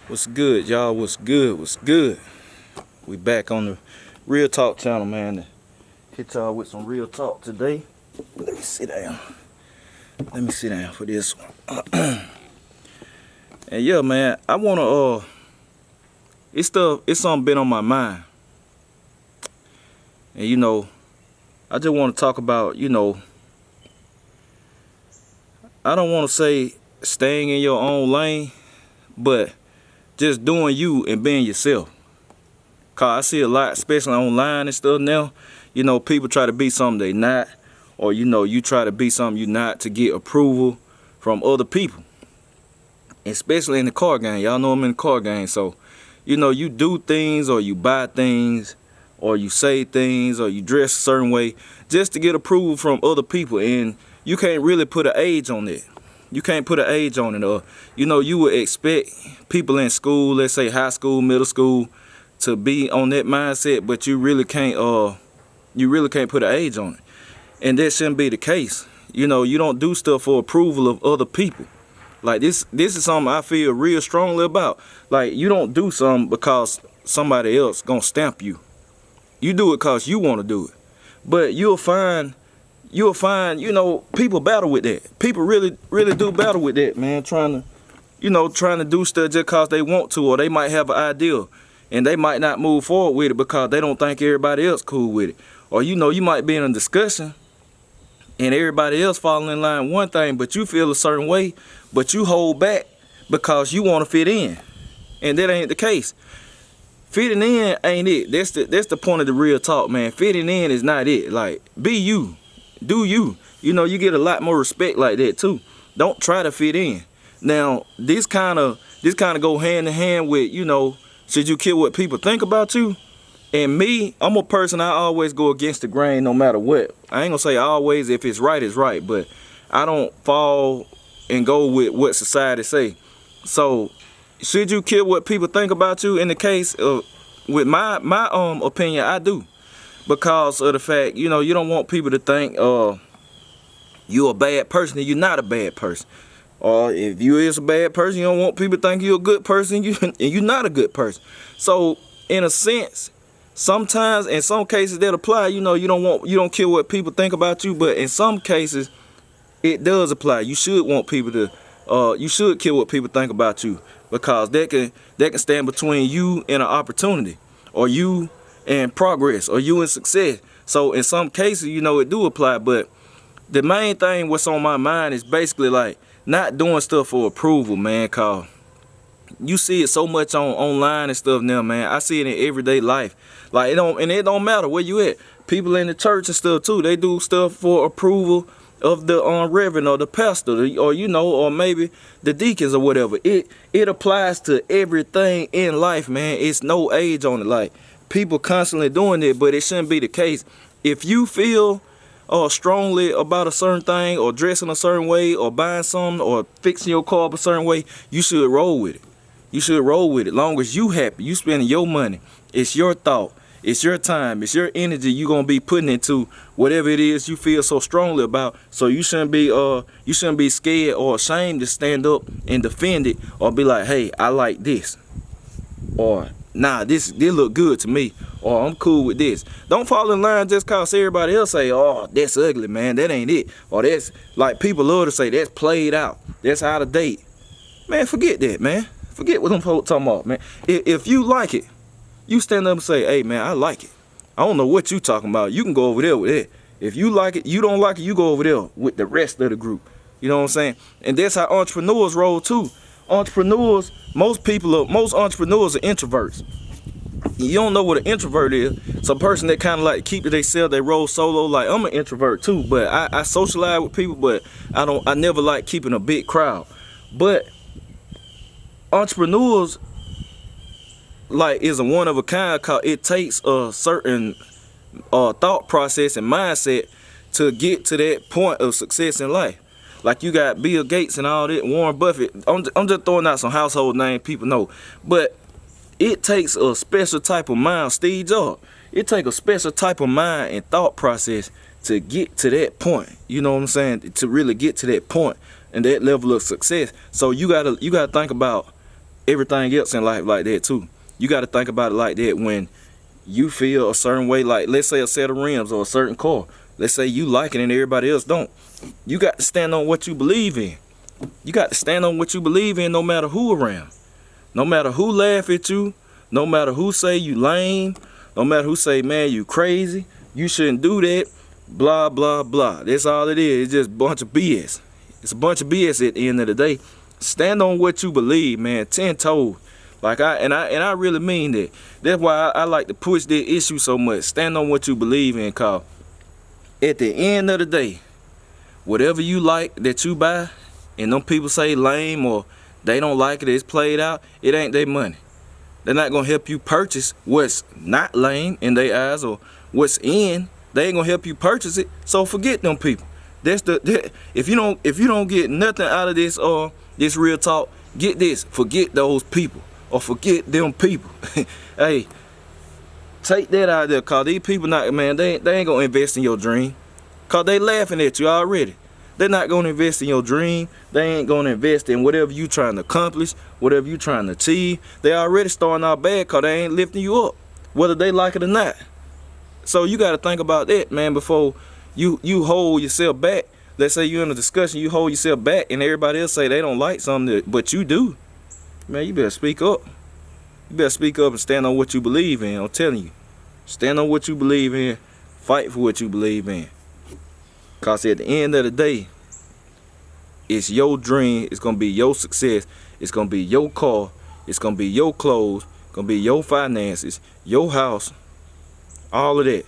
What's good, y'all? What's good? What's good? We back on the Real Talk channel, man. To hit y'all with some real talk today. Let me sit down. Let me sit down for this one. And yeah, man, I wanna it's something been on my mind. And I just wanna talk about, I don't wanna say staying in your own lane, but just doing you and being yourself. Cause I see a lot, especially online and stuff now. People try to be something they not, or you try to be something you not to get approval from other people. Especially in the car game. Y'all know I'm in the car game. So, you do things or you buy things or you say things or you dress a certain way just to get approval from other people. And you can't really put an age on it. You can't put an age on it. Or, you would expect people in school, let's say high school, middle school, to be on that mindset, but you really can't put an age on it. And that shouldn't be the case. You don't do stuff for approval of other people. Like this is something I feel real strongly about. Like, you don't do something because somebody else gonna stamp you. You do it because you want to do it. But you'll find, people battle with that. People really do battle with that, man. Trying to do stuff just because they want to, or they might have an idea and they might not move forward with it because they don't think everybody else cool with it. Or you might be in a discussion and everybody else falling in line one thing, but you feel a certain way, but you hold back because you want to fit in. And that ain't the case. Fitting in ain't it. That's the point of the real talk, man. Fitting in is not it. Like, be you. Do you. You get a lot more respect like that too. Don't try to fit in. Now, this kind of go hand in hand with, should you care what people think about you? And me, I'm a person, I always go against the grain no matter what. I ain't gonna say always. If it's right, it's right. But I don't fall and go with what society say. So, should you care what people think about you? In the case of, with my opinion, I do. Because of the fact, you don't want people to think you're a bad person and you're not a bad person. Or if you is a bad person, you don't want people to think you're a good person and you're not a good person. So, in a sense, sometimes, in some cases that apply, you don't care what people think about you, but in some cases, it does apply. You should want people to, you should care what people think about you, because that can stand between you and an opportunity, or you and progress, or you and success. So in some cases, it do apply, but the main thing what's on my mind is basically like not doing stuff for approval, man, cause you see it so much online and stuff now, man. I see it in everyday life. Like, it don't matter where you at. People in the church and stuff too, they do stuff for approval of the reverend or the pastor, or or maybe the deacons or whatever. It applies to everything in life, man. It's no age on it. Like, people constantly doing it, but it shouldn't be the case. If you feel strongly about a certain thing, or dressing a certain way, or buying something, or fixing your car up a certain way, you should roll with it. You should roll with it. Long as you happy, you spending your money. It's your thought. It's your time. It's your energy you gonna be putting into whatever it is you feel so strongly about. So you shouldn't be scared or ashamed to stand up and defend it, or be like, hey, I like this, or nah, this look good to me, or I'm cool with this. Don't fall in line just cause everybody else say, oh, that's ugly, man, that ain't it. Or that's, like, people love to say, that's played out, that's out of date. Man, forget that, man. Forget what them folks talking about, man. If you like it, you stand up and say, hey, man, I like it. I don't know what you talking about. You can go over there with it. If you like it, you don't like it, you go over there with the rest of the group. You know what I'm saying? And that's how entrepreneurs roll too. Entrepreneurs, most entrepreneurs are introverts. You don't know what an introvert is. It's a person that kind of like keep to themselves, they roll solo. Like, I'm an introvert too, but I socialize with people, but I never like keeping a big crowd. But entrepreneurs, like, is a one of a kind, cause it takes a certain thought process and mindset to get to that point of success in life. Like, you got Bill Gates and all that, Warren Buffett. I'm just throwing out some household names people know. But it takes a special type of mind. Steve Jobs. It takes a special type of mind and thought process to get to that point. You know what I'm saying? To really get to that point and that level of success. So you gotta think about everything else in life like that too. You got to think about it like that when you feel a certain way, like let's say a set of rims or a certain car. Let's say you like it and everybody else don't. You got to stand on what you believe in. You got to stand on what you believe in no matter who around. No matter who laugh at you, no matter who say you lame, no matter who say, man, you crazy, you shouldn't do that, blah, blah, blah. That's all it is. It's just a bunch of BS. It's a bunch of BS at the end of the day. Stand on what you believe, man, 10 toes. Like I really mean that. That's why I like to push that issue so much. Stand on what you believe in, cause at the end of the day, whatever you like that you buy, and them people say lame or they don't like it, it's played out, it ain't their money. They're not gonna help you purchase what's not lame in their eyes or what's in. They ain't gonna help you purchase it. So forget them people. If you don't get nothing out of this this real talk, get this. Forget those people or forget them people. Hey, take that out of there, cause these people not, man, they ain't gonna invest in your dream. Cause they laughing at you already. They're not gonna invest in your dream. They ain't gonna invest in whatever you trying to accomplish, whatever you trying to achieve. They already starting out bad cause they ain't lifting you up, whether they like it or not. So you gotta think about that, man, before you hold yourself back. Let's say you're in a discussion, you hold yourself back and everybody else say they don't like something, but you do. Man, you better speak up. You better speak up and stand on what you believe in. I'm telling you. Stand on what you believe in. Fight for what you believe in. Cause at the end of the day, it's your dream. It's gonna be your success. It's gonna be your car. It's gonna be your clothes. It's gonna be your finances, your house, all of that.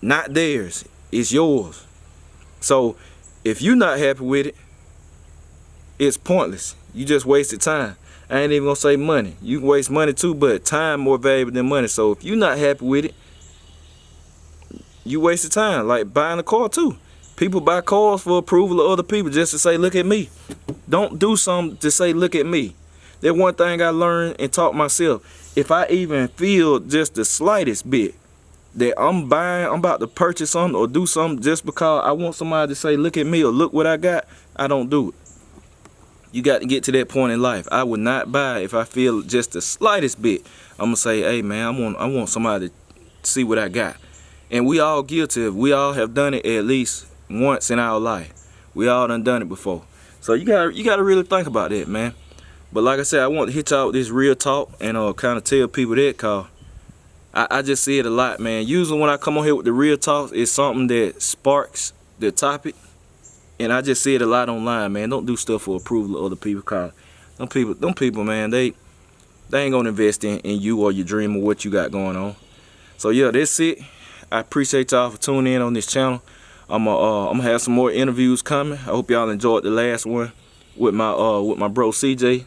Not theirs. It's yours. So if you're not happy with it, it's pointless. You just wasted time. I ain't even gonna say money. You can waste money too, but time more valuable than money. So if you're not happy with it, you wasted time. Like buying a car too. People buy cars for approval of other people just to say, look at me. Don't do something to say, look at me. That one thing I learned and taught myself. If I even feel just the slightest bit that I'm about to purchase something or do something just because I want somebody to say, look at me or look what I got, I don't do it. You got to get to that point in life. I would not buy if I feel just the slightest bit. I'm going to say, hey, man, I want somebody to see what I got. And we all guilty of it. We all have done it at least once in our life. We all done it before. So you gotta really think about that, man. But like I said, I want to hit y'all with this real talk and kind of tell people that, cause I just see it a lot, man. Usually when I come on here with the real talk, it's something that sparks the topic. And I just see it a lot online, man. Don't do stuff for approval of other people, cause them people, man, they ain't gonna invest in you or your dream or what you got going on. So yeah, that's it. I appreciate y'all for tuning in on this channel. I'm gonna have some more interviews coming. I hope y'all enjoyed the last one with my bro CJ.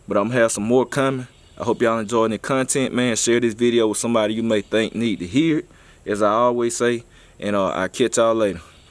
But I'm gonna have some more coming. I hope y'all enjoying the content, man. Share this video with somebody you may think need to hear it, as I always say. And I'll catch y'all later.